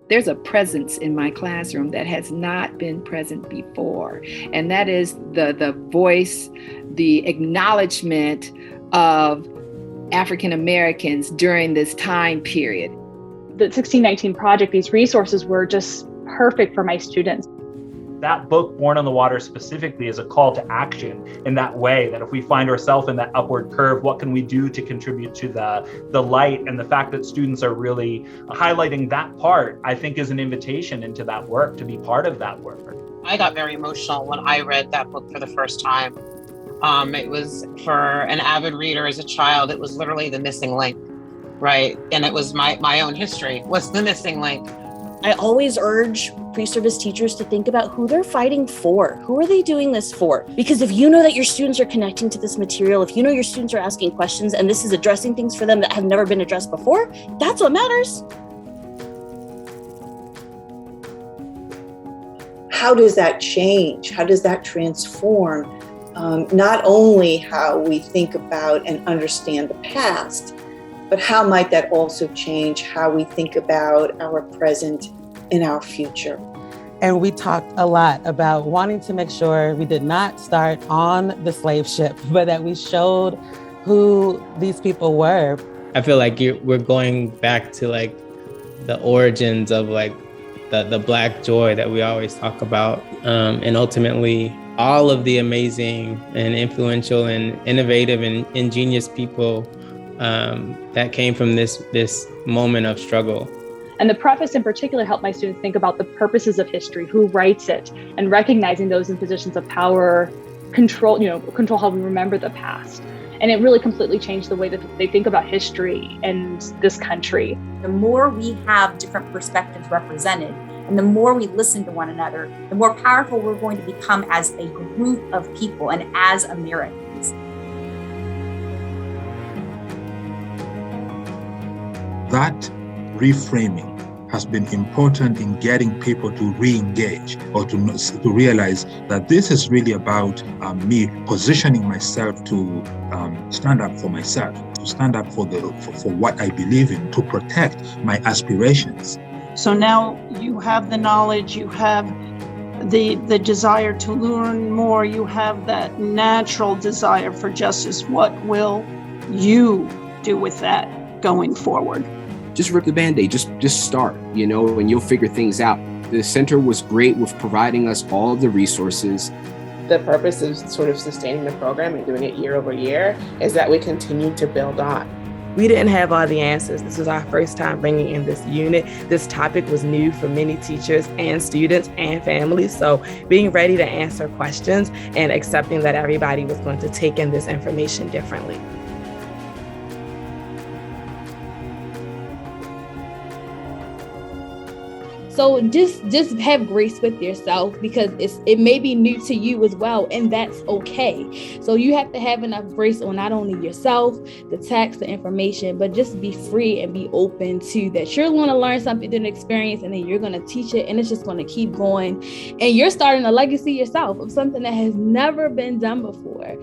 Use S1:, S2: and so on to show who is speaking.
S1: there's a presence in my classroom that has not been present before. And that is the voice, the acknowledgement of African Americans during this time period.
S2: The 1619 project, these resources were just perfect for my students.
S3: That book, Born on the Water, specifically is a call to action in that way, that if we find ourselves in that upward curve, what can we do to contribute to the light? And the fact that students are really highlighting that part, I think, is an invitation into that work, to be part of that work.
S4: I got very emotional when I read that book for the first time. It was, for an avid reader as a child, it was literally the missing link, right? And it was my own history was the missing link.
S5: I always urge pre-service teachers to think about who they're fighting for. Who are they doing this for? Because if you know that your students are connecting to this material, if you know your students are asking questions and this is addressing things for them that have never been addressed before, that's what matters.
S6: How does that change? How does that transform not only how we think about and understand the past, but how might that also change how we think about our present and our future?
S7: And we talked a lot about wanting to make sure we did not start on the slave ship, but that we showed who these people were.
S8: I feel like we're going back to like the origins of like the Black joy that we always talk about. And ultimately, all of the amazing and influential and innovative and ingenious people that came from this moment of struggle.
S2: And the preface in particular helped my students think about the purposes of history, who writes it, and recognizing those in positions of power, control how we remember the past. And it really completely changed the way that they think about history and this country.
S9: The more we have different perspectives represented, and the more we listen to one another, the more powerful we're going to become as a group of people and as Americans.
S10: That reframing has been important in getting people to re-engage or to realize that this is really about me positioning myself to stand up for myself, to stand up for what I believe in, to protect my aspirations.
S11: So now you have the knowledge, you have the desire to learn more, you have that natural desire for justice. What will you do with that going forward?
S12: Just rip the Band-Aid, just start, and you'll figure things out. The center was great with providing us all of the resources.
S13: The purpose of sort of sustaining the program and doing it year over year is that we continue to build on.
S14: We didn't have all the answers. This was our first time bringing in this unit. This topic was new for many teachers and students and families. So being ready to answer questions and accepting that everybody was going to take in this information differently.
S15: So just have grace with yourself, because it may be new to you as well, and that's okay. So you have to have enough grace on not only yourself, the text, the information, but just be free and be open to that. You're going to learn something through an experience, and then you're going to teach it, and it's just going to keep going. And you're starting a legacy yourself of something that has never been done before.